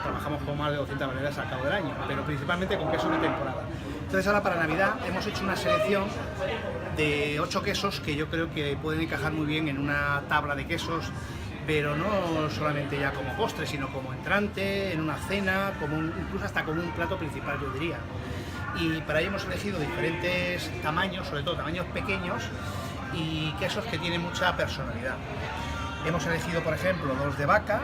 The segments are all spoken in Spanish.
trabajamos con más de 200 variedades al cabo del año, pero principalmente con quesos de temporada. Entonces ahora para Navidad hemos hecho una selección de 8 quesos que yo creo que pueden encajar muy bien en una tabla de quesos, pero no solamente ya como postre, sino como entrante, en una cena, incluso hasta como un plato principal, yo diría. Y para ello hemos elegido diferentes tamaños, sobre todo tamaños pequeños, y quesos que tienen mucha personalidad. Hemos elegido, por ejemplo, 2 de vaca,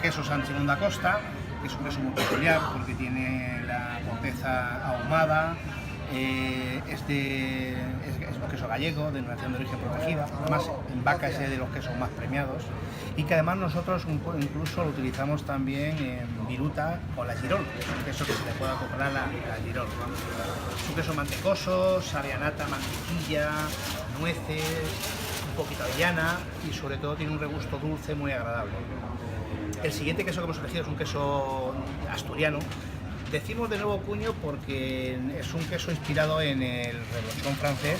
queso San Simón da Costa, que es un queso muy peculiar porque tiene la corteza ahumada, es un queso gallego, de denominación de origen protegida, además en vaca es de los quesos más premiados, y que además nosotros incluso lo utilizamos también en viruta o la girol, que es un queso que se le puede acoplar a la girol, ¿no? Es un queso mantecoso, sabe a nata, mantequilla, nueces, un poquito avellana y sobre todo tiene un regusto dulce muy agradable. El siguiente queso que hemos elegido es un queso asturiano. Decimos de nuevo cuño porque es un queso inspirado en el reblochón francés,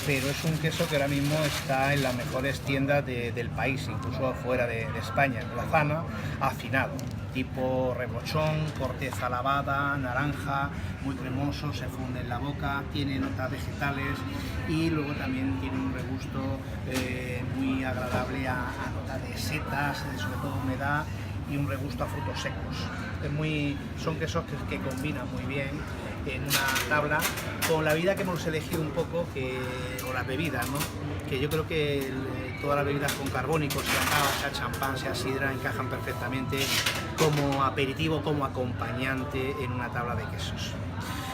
pero es un queso que ahora mismo está en las mejores tiendas del país, incluso fuera de España, en la zona, afinado, tipo reblochón, corteza lavada, naranja, muy cremoso, se funde en la boca, tiene notas vegetales y luego también tiene un regusto muy agradable a notas de setas, sobre todo humedad, y un regusto a frutos secos. Son quesos que combinan muy bien en una tabla con la bebida que hemos elegido un poco, o las bebidas, ¿no? Que yo creo que todas las bebidas con carbónicos, sea cava, sea champán, sea sidra, encajan perfectamente como aperitivo, como acompañante en una tabla de quesos.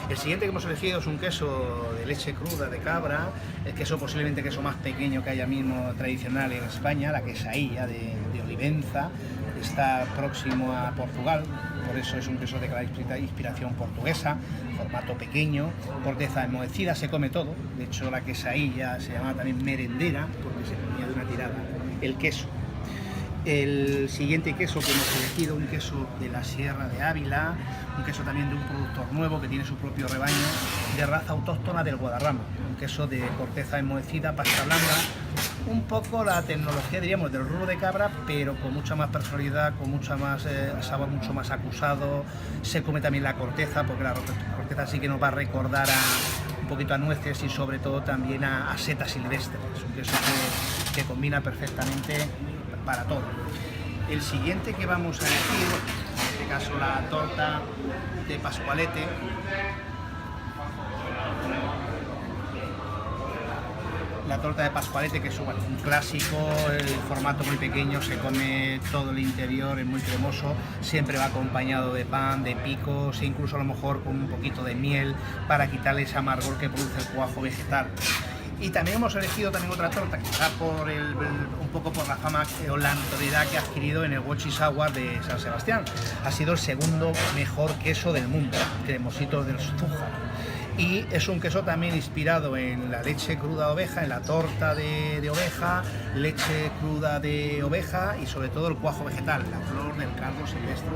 El siguiente que hemos elegido es un queso de leche cruda de cabra, el queso posiblemente queso más pequeño que haya mismo tradicional en España, la quesailla de Olivenza. Está próximo a Portugal, por eso es un queso de clara inspiración portuguesa, formato pequeño, corteza enmohecida, se come todo. De hecho la quesailla se llama también merendera porque se comía de una tirada el queso. El siguiente queso que hemos elegido, un queso de la Sierra de Ávila, un queso también de un productor nuevo que tiene su propio rebaño, de raza autóctona del Guadarrama, un queso de corteza enmohecida, pasta blanda, un poco la tecnología, diríamos, del ruro de cabra, pero con mucha más personalidad, con mucha más sabor, mucho más acusado. Se come también la corteza, porque la corteza sí que nos va a recordar un poquito a nueces y sobre todo también a setas silvestres, un queso que combina perfectamente para todo. El siguiente que vamos a elegir, en este caso la torta de Pascualete. La torta de Pascualete, que es un clásico, el formato muy pequeño, se come todo el interior, es muy cremoso, siempre va acompañado de pan, de picos e incluso a lo mejor con un poquito de miel para quitarle ese amargor que produce el cuajo vegetal. Y también hemos elegido otra torta que está un poco por la fama o la notoriedad que ha adquirido en el Watchy Sour de San Sebastián. Ha sido el segundo mejor queso del mundo, cremosito del Zújar. Y es un queso también inspirado en la leche cruda de oveja, en la torta de oveja, leche cruda de oveja y sobre todo el cuajo vegetal, la flor del cardo silvestre,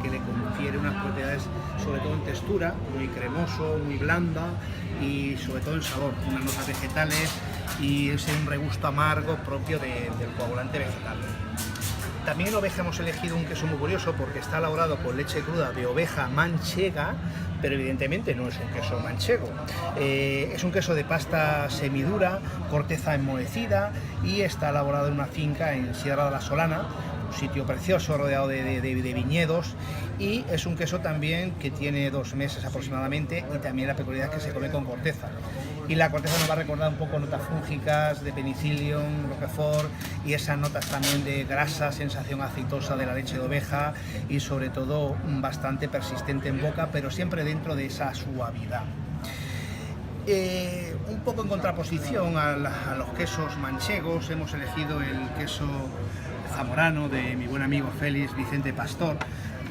que le confiere unas propiedades, sobre todo en textura, muy cremoso, muy blanda y sobre todo en sabor, unas notas vegetales y ese un regusto amargo propio del coagulante vegetal. También en oveja hemos elegido un queso muy curioso porque está elaborado con leche cruda de oveja manchega, pero evidentemente no es un queso manchego. Es un queso de pasta semidura, corteza enmohecida y está elaborado en una finca en Sierra de la Solana, un sitio precioso rodeado de viñedos, y es un queso también que tiene 2 meses aproximadamente y también la peculiaridad es que se come con corteza. Y la corteza nos va a recordar un poco notas fúngicas de penicillium, roquefort y esas notas también de grasa, sensación aceitosa de la leche de oveja y sobre todo bastante persistente en boca, pero siempre dentro de esa suavidad. Un poco en contraposición a los quesos manchegos, hemos elegido el queso zamorano de mi buen amigo Félix Vicente Pastor,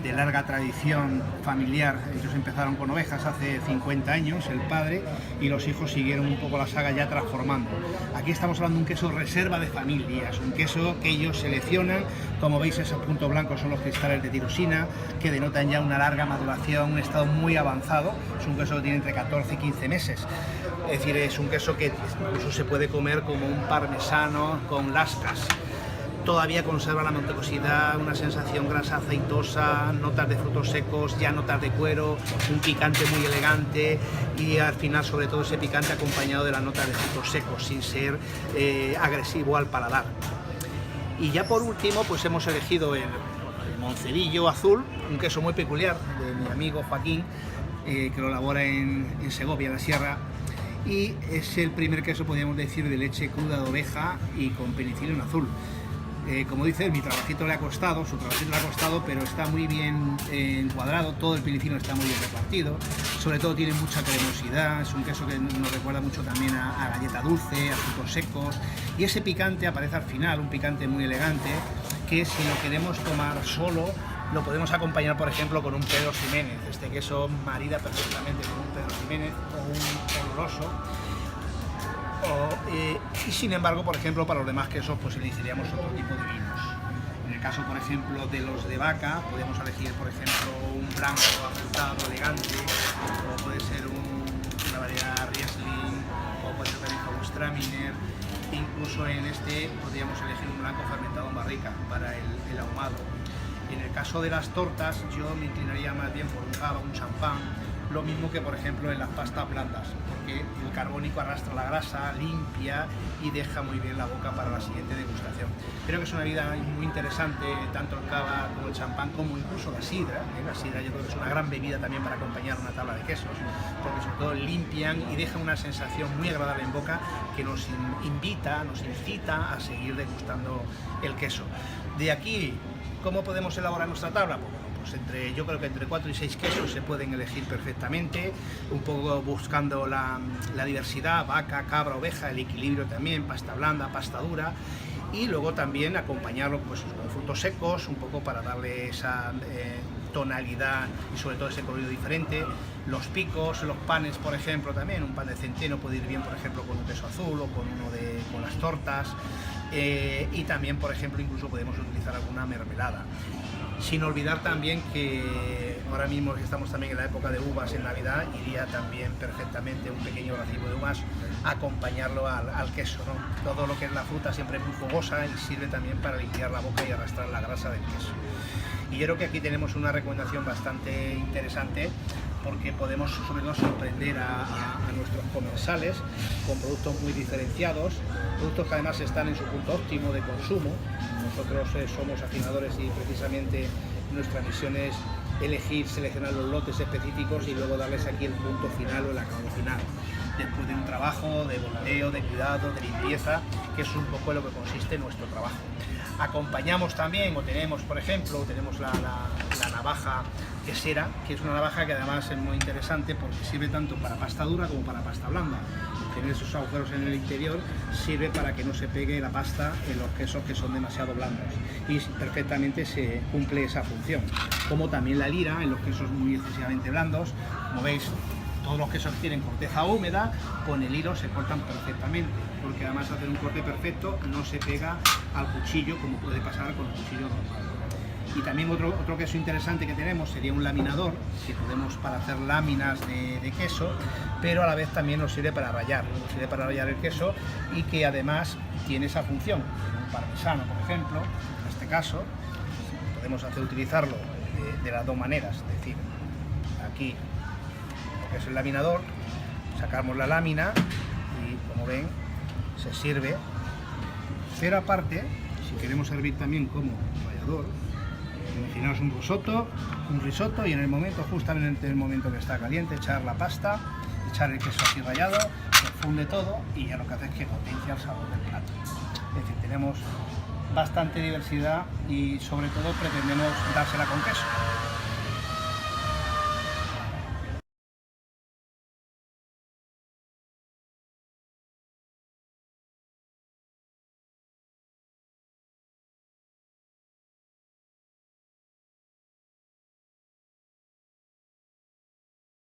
de larga tradición familiar. Ellos empezaron con ovejas hace 50 años, el padre, y los hijos siguieron un poco la saga ya transformando. Aquí estamos hablando de un queso reserva de familias, un queso que ellos seleccionan. Como veis, esos puntos blancos son los cristales de tirosina, que denotan ya una larga maduración, un estado muy avanzado. Es un queso que tiene entre 14 y 15 meses. Es decir, es un queso que incluso se puede comer como un parmesano con lascas. todavía conserva la mantecosidad, una sensación grasa aceitosa, notas de frutos secos, ya notas de cuero, un picante muy elegante y al final sobre todo ese picante acompañado de las notas de frutos secos, sin ser agresivo al paladar. Y ya por último pues hemos elegido el Moncerillo azul, un queso muy peculiar de mi amigo Joaquín, que lo elabora en Segovia, en la Sierra, y es el primer queso, podríamos decir, de leche cruda de oveja y con penicillium azul. Como dice, mi trabajito le ha costado, su trabajito le ha costado, pero está muy bien encuadrado, todo el penicillium está muy bien repartido, sobre todo tiene mucha cremosidad, es un queso que nos recuerda mucho también a galleta dulce, a frutos secos, y ese picante aparece al final, un picante muy elegante, que si lo queremos tomar solo, lo podemos acompañar, por ejemplo, con un Pedro Ximénez. Este queso marida perfectamente con un Pedro Ximénez o un oloroso. Y sin embargo, por ejemplo, para los demás quesos, pues elegiríamos otro tipo de vinos. En el caso, por ejemplo, de los de vaca, podemos elegir, por ejemplo, un blanco afrutado elegante, o puede ser una variedad Riesling, o puede ser también Gewürztraminer. Incluso en este podríamos elegir un blanco fermentado en barrica para el ahumado. En el caso de las tortas, yo me inclinaría más bien por un cava, un champán, lo mismo que por ejemplo en las pastas blandas, porque el carbónico arrastra la grasa, limpia y deja muy bien la boca para la siguiente degustación. Creo que es una bebida muy interesante, tanto el cava como el champán, como incluso la sidra. La sidra yo creo que es una gran bebida también para acompañar una tabla de quesos, porque sobre todo limpian y dejan una sensación muy agradable en boca que nos invita, nos incita a seguir degustando el queso. De aquí, ¿cómo podemos elaborar nuestra tabla? Pues yo creo que entre 4 y 6 quesos se pueden elegir perfectamente, un poco buscando la diversidad, vaca, cabra, oveja, el equilibrio también, pasta blanda, pasta dura, y luego también acompañarlo pues con frutos secos, un poco para darle esa tonalidad y sobre todo ese colorido diferente. Los picos, los panes, por ejemplo, también un pan de centeno puede ir bien, por ejemplo, con un queso azul o con las tortas. Y también, por ejemplo, incluso podemos utilizar alguna mermelada. Sin olvidar también que ahora mismo estamos también en la época de uvas en Navidad, iría también perfectamente un pequeño racimo de uvas acompañarlo al queso, ¿no? Todo lo que es la fruta siempre es muy jugosa y sirve también para limpiar la boca y arrastrar la grasa del queso. Y yo creo que aquí tenemos una recomendación bastante interesante, porque podemos sobre todo sorprender a nuestros comensales con productos muy diferenciados, productos que además están en su punto óptimo de consumo. Nosotros somos afinadores y precisamente nuestra misión es elegir, seleccionar los lotes específicos y luego darles aquí el punto final o el acabado final, después de un trabajo de bombeo, de cuidado, de limpieza, que es un poco en lo que consiste nuestro trabajo. Acompañamos también, o tenemos, por ejemplo, la navaja quesera, que es una navaja que además es muy interesante porque sirve tanto para pasta dura como para pasta blanda. Tener esos agujeros en el interior sirve para que no se pegue la pasta en los quesos que son demasiado blandos y perfectamente se cumple esa función. Como también la lira en los quesos muy excesivamente blandos, como veis, todos los quesos que tienen corteza húmeda, con el hilo se cortan perfectamente, porque además hacer un corte perfecto no se pega al cuchillo como puede pasar con el cuchillo normal. Y también otro queso interesante que tenemos sería un laminador, que podemos para hacer láminas de queso, pero a la vez también nos sirve para rallar, el queso, y que además tiene esa función. Un parmesano, por ejemplo, en este caso, podemos utilizarlo de las dos maneras, es decir, aquí lo que es el laminador, sacamos la lámina y como ven se sirve, pero aparte, si queremos servir también como rallador, imaginaos un risotto y en el momento, justamente en el momento que está caliente, echar la pasta, echar el queso así rallado, se funde todo y ya lo que hace es que potencia el sabor del plato. Es decir, tenemos bastante diversidad y sobre todo pretendemos dársela con queso.